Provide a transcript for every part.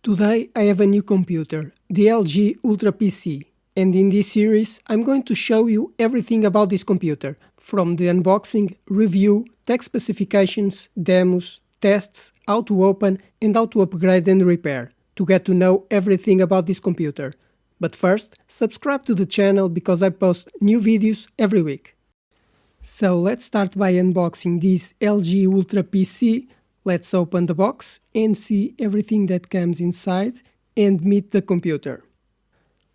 Today I have a new computer, the LG UltraPC, and in this series I'm going to show you everything about this computer, from the unboxing, review, tech specifications, demos, tests, how to open and how to upgrade and repair, to get to know everything about this computer. But first, subscribe to the channel because I post new videos every week. So let's start by unboxing this LG UltraPC. Let's open the box and see everything that comes inside and meet the computer.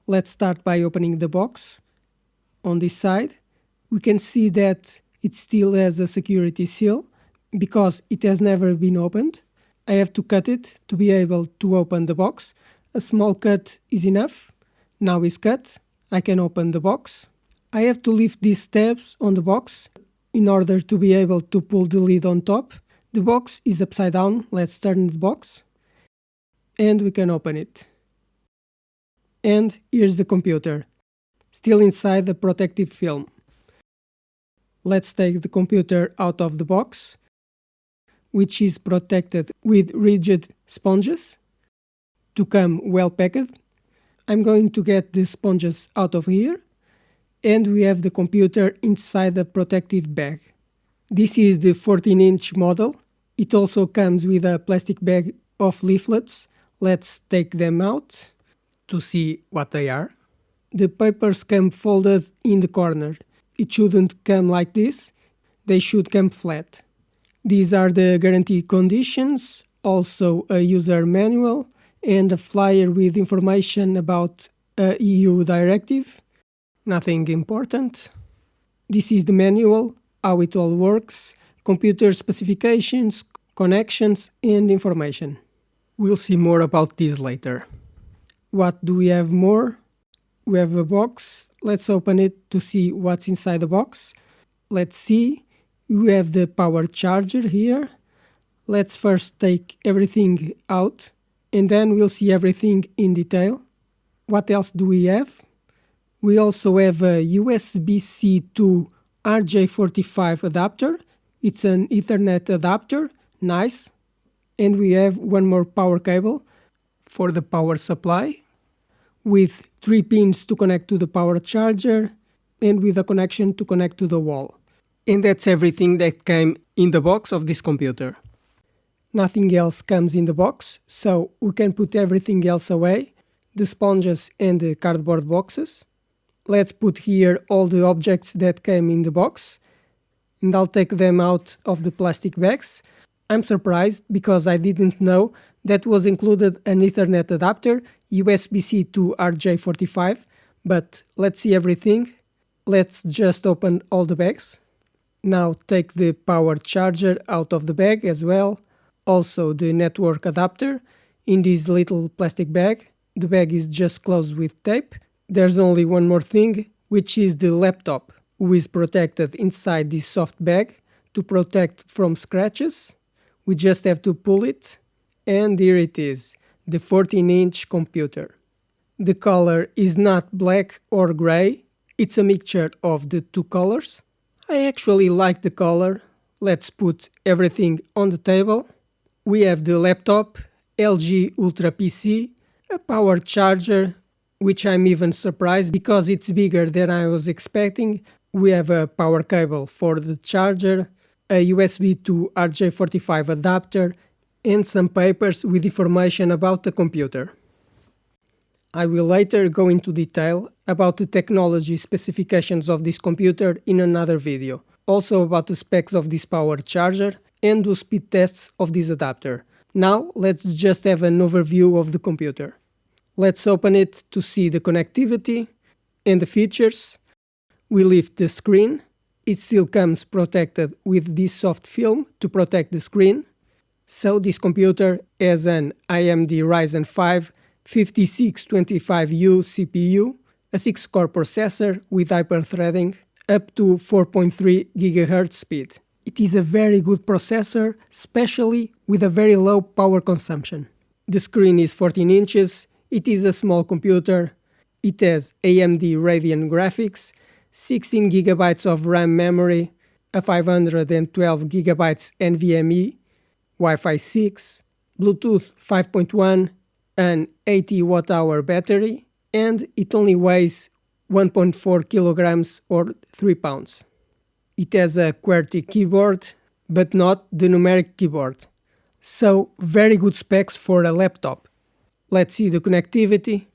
Let's start by opening the box. On this side, we can see that it still has a security seal because it has never been opened. I have to cut it to be able to open the box. A small cut is enough. Now it's cut. I can open the box. I have to lift these tabs on the box in order to be able to pull the lid on top. The box is upside down. Let's turn the box and we can open it. And here's the computer, still inside the protective film. Let's take the computer out of the box, which is protected with rigid sponges to come well packed. I'm going to get the sponges out of here, and we have the computer inside the protective bag. This is the 14-inch model. It also comes with a plastic bag of leaflets. Let's take them out to see what they are. The papers come folded in the corner. It shouldn't come like this. They should come flat. These are the guarantee conditions, also a user manual and a flyer with information about a EU directive. Nothing important. This is the manual, how it all works, computer specifications, connections and information. We'll see more about this later. What do we have more? We have a box. Let's open it to see what's inside the box. Let's see. We have the power charger here. Let's first take everything out and then we'll see everything in detail. What else do we have? We also have a USB-C to RJ45 adapter. It's an Ethernet adapter, nice. And we have one more power cable for the power supply, with 3 pins to connect to the power charger and with a connection to connect to the wall. And that's everything that came in the box of this computer. Nothing else comes in the box, so we can put everything else away, the sponges and the cardboard boxes. Let's put here all the objects that came in the box, and I'll take them out of the plastic bags. I'm surprised because I didn't know that was included an Ethernet adapter, USB-C to RJ45, but let's see everything. Let's just open all the bags. Now take the power charger out of the bag as well, also the network adapter in this little plastic bag. The bag is just closed with tape. There's only one more thing, which is the laptop, who is protected inside this soft bag to protect from scratches. We just have to pull it, and here it is, the 14-inch computer. The color is not black or gray, it's a mixture of the two colors. I actually like the color. Let's put everything on the table. We have the laptop, LG UltraPC, a power charger, which I'm even surprised because it's bigger than I was expecting. We have a power cable for the charger, a USB to RJ45 adapter, and some papers with information about the computer. I will later go into detail about the technology specifications of this computer in another video, also about the specs of this power charger and do speed tests of this adapter. Now let's just have an overview of the computer. Let's open it to see the connectivity and the features. We lift the screen. It still comes protected with this soft film to protect the screen. So this computer has an AMD Ryzen 5 5625U CPU, a 6-core processor with hyper-threading, up to 4.3 GHz speed. It is a very good processor, especially with a very low power consumption. The screen is 14 inches, it is a small computer, it has AMD Radeon graphics, 16 GB of RAM memory, a 512 GB NVMe, Wi-Fi 6, Bluetooth 5.1, an 80 watt-hour battery, and it only weighs 1.4 kilograms or 3 pounds. It has a QWERTY keyboard, but not the numeric keyboard. So, very good specs for a laptop. Let's see the connectivity.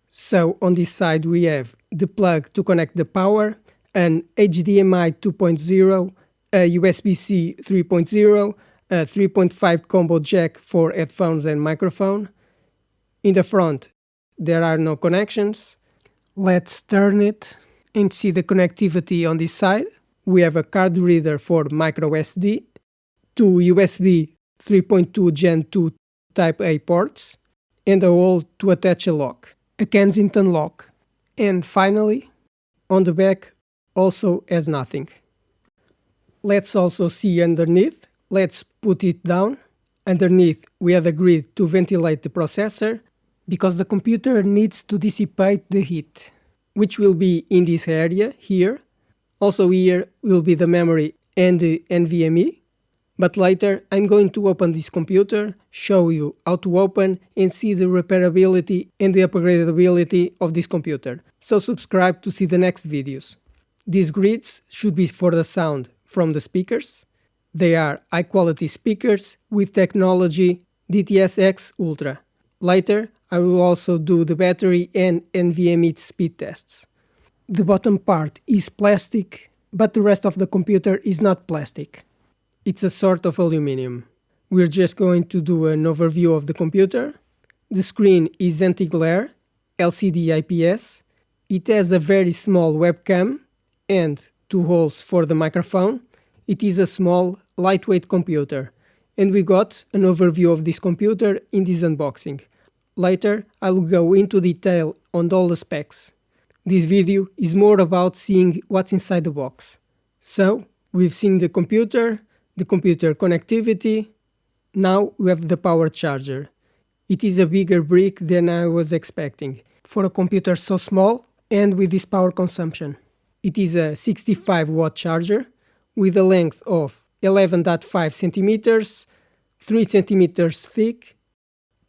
So, on this side we have the plug to connect the power, an HDMI 2.0, a USB-C 3.0, a 3.5 combo jack for headphones and microphone. In the front there are no connections. Let's turn it and see the connectivity on this side. We have a card reader for microSD, two USB 3.2 Gen 2 Type A ports, and a hole to attach a lock, a Kensington lock. And finally, on the back also has nothing. Let's also see underneath. Let's put it down. Underneath we have a grid to ventilate the processor, because the computer needs to dissipate the heat, which will be in this area here. Also here will be the memory and the NVMe. But later I'm going to open this computer, show you how to open and see the repairability and the upgradability of this computer. So subscribe to see the next videos. These grids should be for the sound from the speakers. They are high quality speakers with technology DTS-X Ultra. Later I will also do the battery and NVMe speed tests. The bottom part is plastic, but the rest of the computer is not plastic. It's a sort of aluminum. We're just going to do an overview of the computer. The screen is anti-glare, LCD IPS. It has a very small webcam and two holes for the microphone. It is a small, lightweight computer. And we got an overview of this computer in this unboxing. Later, I will go into detail on all the specs. This video is more about seeing what's inside the box. So, we've seen the computer connectivity. Now we have the power charger. It is a bigger brick than I was expecting for a computer so small and with this power consumption. It is a 65 watt charger with a length of 11.5 centimeters, 3 centimeters thick,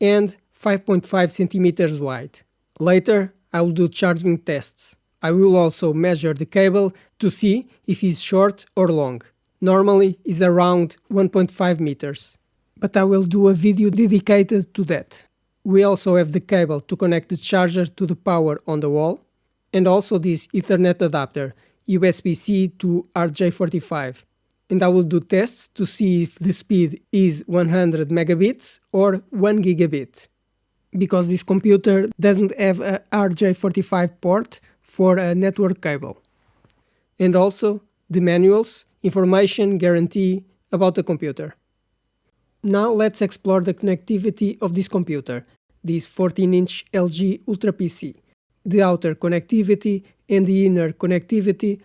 and 5.5 centimeters wide. Later, I will do charging tests. I will also measure the cable to see if it's short or long. Normally is around 1.5 meters. But I will do a video dedicated to that. We also have the cable to connect the charger to the power on the wall, and also this Ethernet adapter, USB-C to RJ45. And I will do tests to see if the speed is 100 megabits or 1 gigabit. Because this computer doesn't have a RJ45 port for a network cable. And also the manuals, information, guarantee about the computer. Now let's explore the connectivity of this computer, this 14-inch LG UltraPC. The outer connectivity and the inner connectivity,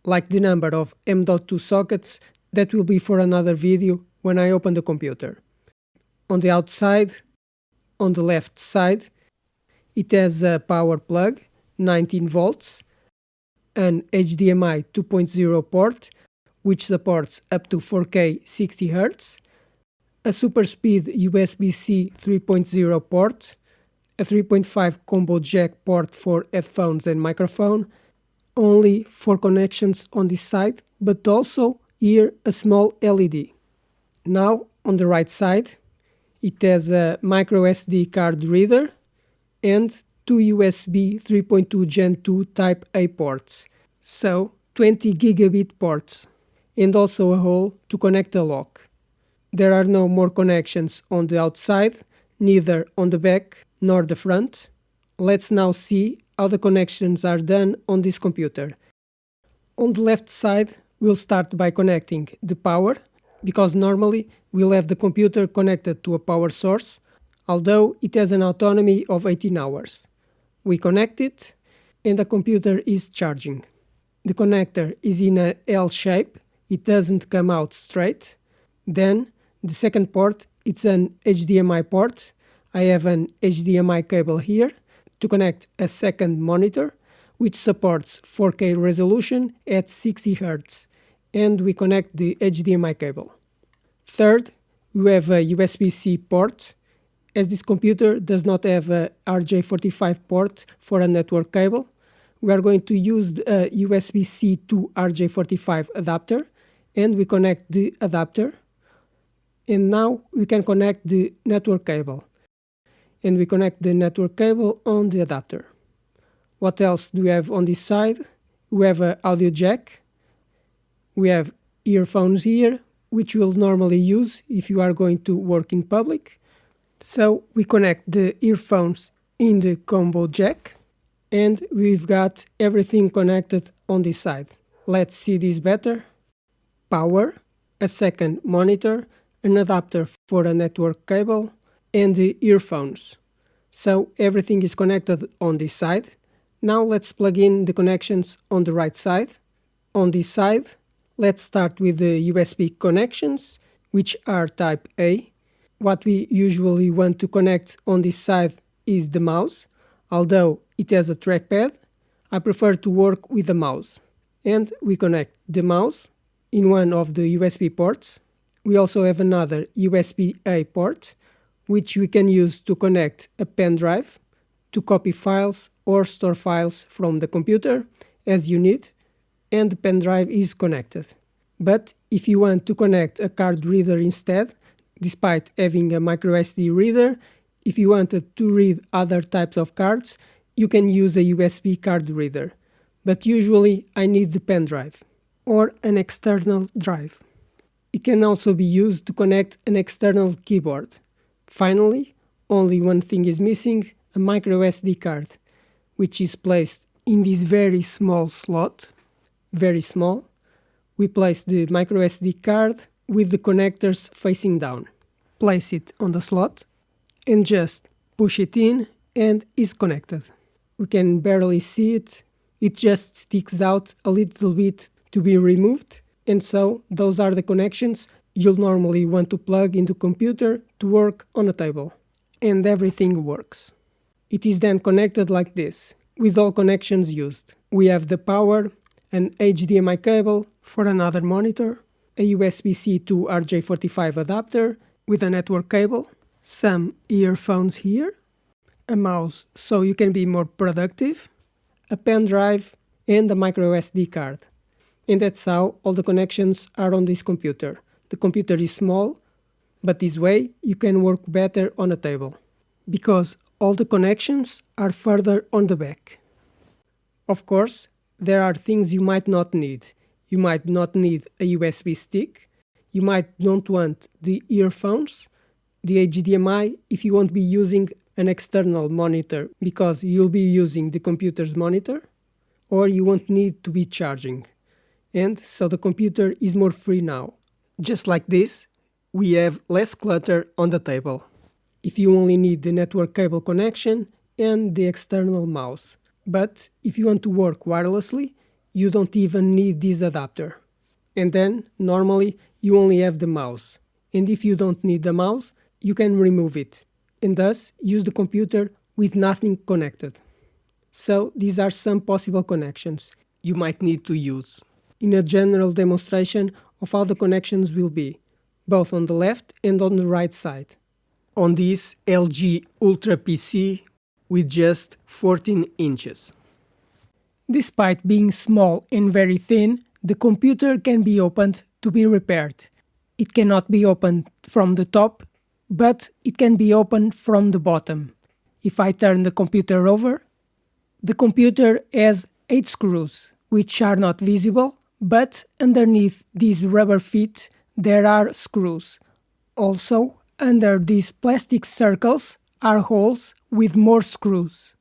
like the number of M.2 sockets, that will be for another video when I open the computer. On the outside, on the left side, it has a power plug, 19 volts, an HDMI 2.0 port, which supports up to 4K 60 Hz, a super speed USB-C 3.0 port, a 3.5 combo jack port for headphones and microphone, only 4 connections on this side, but also here a small LED. Now on the right side, it has a microSD card reader and 2 USB 3.2 Gen 2 Type A ports, so 20 gigabit ports, and also a hole to connect a lock. There are no more connections on the outside, neither on the back nor the front. Let's now see how the connections are done on this computer. On the left side, we'll start by connecting the power, because normally we'll have the computer connected to a power source, although it has an autonomy of 18 hours. We connect it and the computer is charging. The connector is in a L shape, it doesn't come out straight. Then the second port, it's an HDMI port. I have an HDMI cable here to connect a second monitor, which supports 4K resolution at 60 Hz, and we connect the HDMI cable. Third, we have a USB-C port, as this computer does not have a RJ45 port for a network cable, we are going to use a USB-C to RJ45 adapter, and we connect the adapter. And now we can connect the network cable. And we connect the network cable on the adapter. What else do we have on this side? We have an audio jack. We have earphones here, which you'll normally use if you are going to work in public. So we connect the earphones in the combo jack, and we've got everything connected on this side. Let's see this better. Power, a second monitor, an adapter for a network cable, and the earphones. So everything is connected on this side. Now let's plug in the connections on the right side. On this side, let's start with the USB connections, which are type A. What we usually want to connect on this side is the mouse. Although it has a trackpad, I prefer to work with the mouse. And we connect the mouse in one of the USB ports. We also have another USB-A port, which we can use to connect a pen drive, to copy files or store files from the computer as you need, and the pen drive is connected. But if you want to connect a card reader instead, despite having a microSD reader, if you wanted to read other types of cards, you can use a USB card reader. But usually I need the pen drive or an external drive. It can also be used to connect an external keyboard. Finally, only one thing is missing, a microSD card, which is placed in this very small slot. Very small. We place the microSD card with the connectors facing down. Place it on the slot and just push it in, and is connected. We can barely see it. It just sticks out a little bit to be removed. And so those are the connections you'll normally want to plug into computer to work on a table. And everything works. It is then connected like this, with all connections used. We have the power, an HDMI cable for another monitor, a USB-C to RJ45 adapter with a network cable, some earphones here, a mouse so you can be more productive, a pen drive, and a microSD card. And that's how all the connections are on this computer. The computer is small, but this way you can work better on a table, because all the connections are further on the back. Of course, there are things you might not need. You might not need a USB stick, you might not want the earphones, the HDMI if you won't be using an external monitor because you'll be using the computer's monitor, or you won't need to be charging. And so the computer is more free now. Just like this, we have less clutter on the table. If you only need the network cable connection and the external mouse. But if you want to work wirelessly, you don't even need this adapter. And then, normally, you only have the mouse. And if you don't need the mouse, you can remove it, and thus use the computer with nothing connected. So these are some possible connections you might need to use in a general demonstration of how the connections will be, both on the left and on the right side. On this LG UltraPC with just 14 inches. Despite being small and very thin, the computer can be opened to be repaired. It cannot be opened from the top, but it can be opened from the bottom. If I turn the computer over, the computer has 8 screws, which are not visible, but underneath these rubber feet there are screws. Also, under these plastic circles are holes with more screws.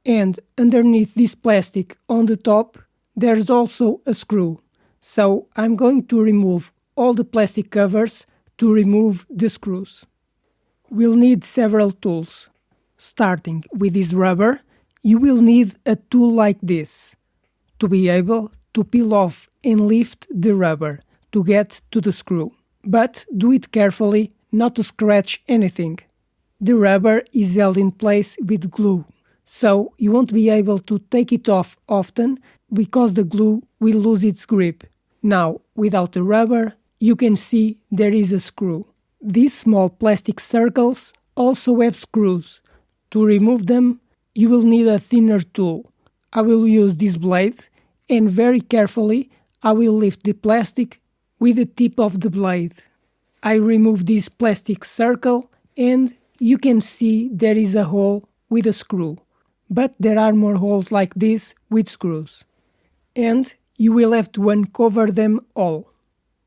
And underneath this plastic on the top, there's also a screw. So I'm going to remove all the plastic covers to remove the screws. We'll need several tools. Starting with this rubber, you will need a tool like this to be able to peel off and lift the rubber to get to the screw. But do it carefully, not to scratch anything. The rubber is held in place with glue, so you won't be able to take it off often because the glue will lose its grip. Now, without the rubber, you can see there is a screw. These small plastic circles also have screws. To remove them, you will need a thinner tool. I will use this blade and very carefully I will lift the plastic with the tip of the blade. I remove this plastic circle and you can see there is a hole with a screw, but there are more holes like this with screws. And you will have to uncover them all.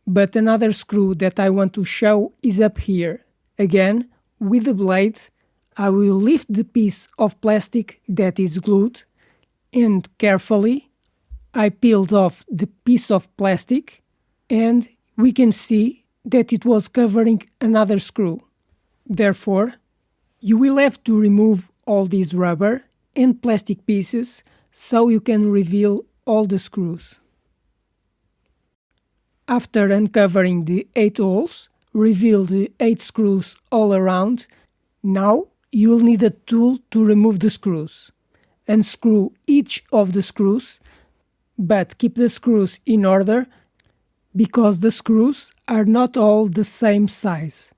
But another screw that I want to show is up here. Again, with the blade, I will lift the piece of plastic that is glued and carefully I peeled off the piece of plastic and we can see that it was covering another screw. Therefore, you will have to remove all these rubber and plastic pieces so you can reveal all the screws. After uncovering the 8 holes, reveal the 8 screws all around. Now you will need a tool to remove the screws. Unscrew each of the screws, but keep the screws in order because the screws are not all the same size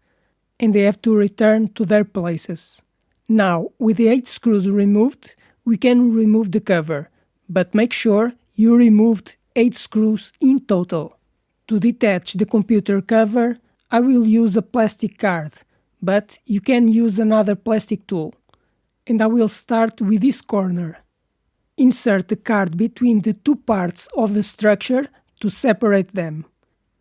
and they have to return to their places. Now, with the 8 screws removed, we can remove the cover, but make sure you removed 8 screws in total. To detach the computer cover, I will use a plastic card, but you can use another plastic tool. And I will start with this corner. Insert the card between the two parts of the structure to separate them.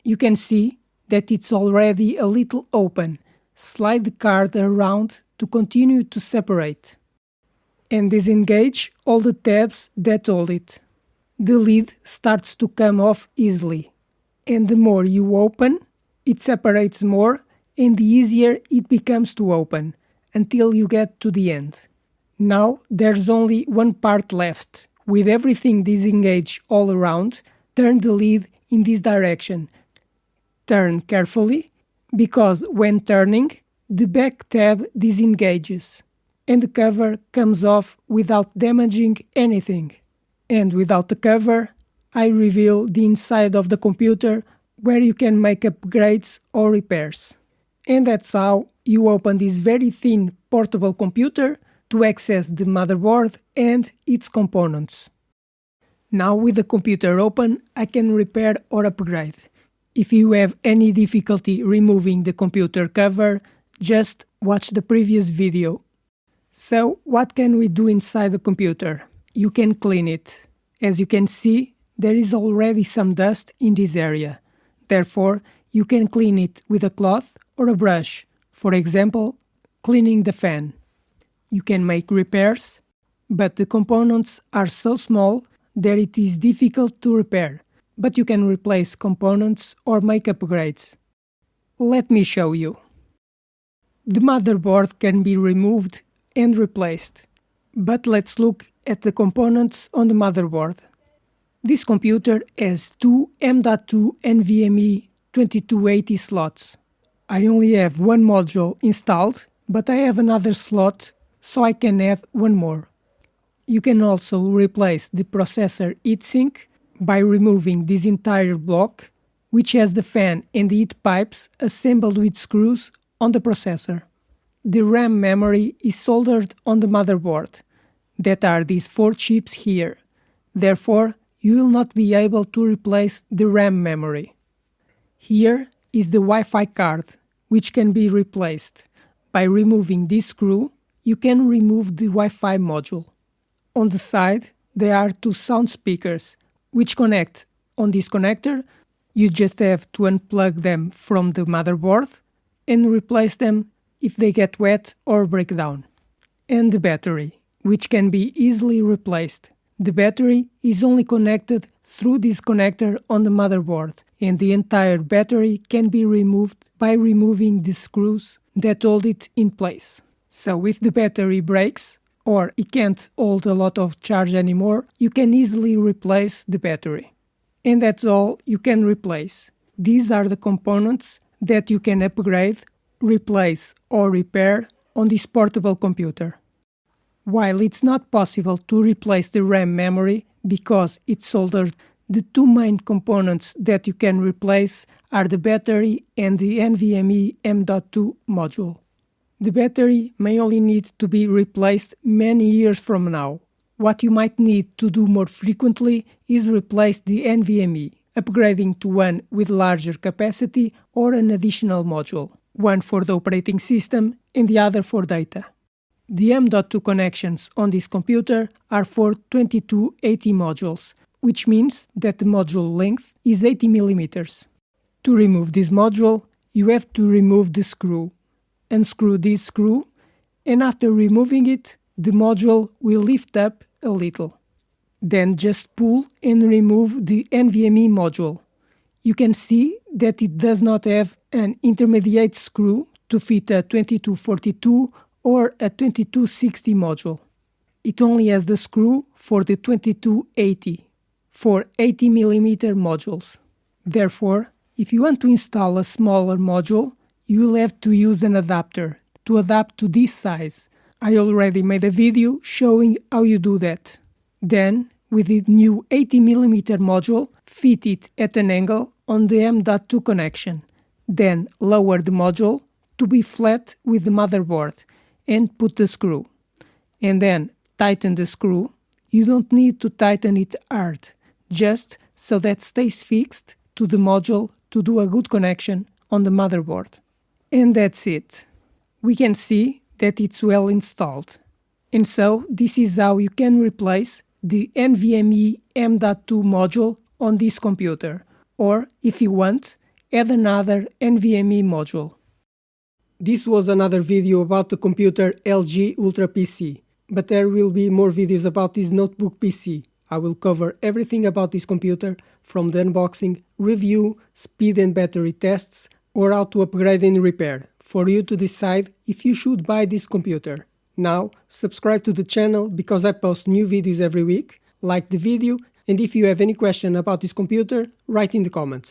You can see that it's already a little open. Slide the card around to continue to separate. And disengage all the tabs that hold it. The lid starts to come off easily. And the more you open, it separates more and the easier it becomes to open, until you get to the end. Now there's only one part left. With everything disengaged all around, turn the lid in this direction. Turn carefully, because when turning, the back tab disengages, and the cover comes off without damaging anything. And without the cover, I reveal the inside of the computer where you can make upgrades or repairs. And that's how you open this very thin portable computer to access the motherboard and its components. Now with the computer open, I can repair or upgrade. If you have any difficulty removing the computer cover, just watch the previous video. So what can we do inside the computer? You can clean it. As you can see, there is already some dust in this area. Therefore, you can clean it with a cloth or a brush. For example, cleaning the fan. You can make repairs, but the components are so small that it is difficult to repair. But you can replace components or make upgrades. Let me show you. The motherboard can be removed and replaced. But let's look at the components on the motherboard. This computer has two M.2 NVMe 2280 slots. I only have one module installed, but I have another slot, so I can add one more. You can also replace the processor heatsink by removing this entire block, which has the fan and the heat pipes assembled with screws on the processor. The RAM memory is soldered on the motherboard. That are these 4 chips here. Therefore, you will not be able to replace the RAM memory. Here is the Wi-Fi card, which can be replaced. By removing this screw, you can remove the Wi-Fi module. On the side, there are 2 sound speakers, which connect on this connector. You just have to unplug them from the motherboard and replace them if they get wet or break down. And the battery, which can be easily replaced. The battery is only connected through this connector on the motherboard, and the entire battery can be removed by removing the screws that hold it in place. So if the battery breaks, or it can't hold a lot of charge anymore, you can easily replace the battery. And that's all you can replace. These are the components that you can upgrade, replace or repair on this portable computer. While it's not possible to replace the RAM memory because it's soldered, the 2 main components that you can replace are the battery and the NVMe M.2 module. The battery may only need to be replaced many years from now. What you might need to do more frequently is replace the NVMe, upgrading to one with larger capacity or an additional module, one for the operating system and the other for data. The M.2 connections on this computer are for 2280 modules, which means that the module length is 80 mm. To remove this module, you have to remove the screw. Unscrew this screw, and after removing it, the module will lift up a little. Then just pull and remove the NVMe module. You can see that it does not have an intermediate screw to fit a 2242 or a 2260 module. It only has the screw for the 2280, for 80 mm modules. Therefore, if you want to install a smaller module, you will have to use an adapter to adapt to this size. I already made a video showing how you do that. Then, with the new 80 mm module, fit it at an angle on the M.2 connection. Then lower the module to be flat with the motherboard and put the screw. And then tighten the screw. You don't need to tighten it hard, just so that stays fixed to the module to do a good connection on the motherboard. And that's it. We can see that it's well installed. And so this is how you can replace the NVMe M.2 module on this computer, or if you want, add another NVMe module. This was another video about the computer LG UltraPC, but there will be more videos about this notebook PC. I will cover everything about this computer, from the unboxing, review, speed and battery tests, or how to upgrade and repair, for you to decide if you should buy this computer. Now, subscribe to the channel because I post new videos every week, like the video, and if you have any question about this computer, write in the comments.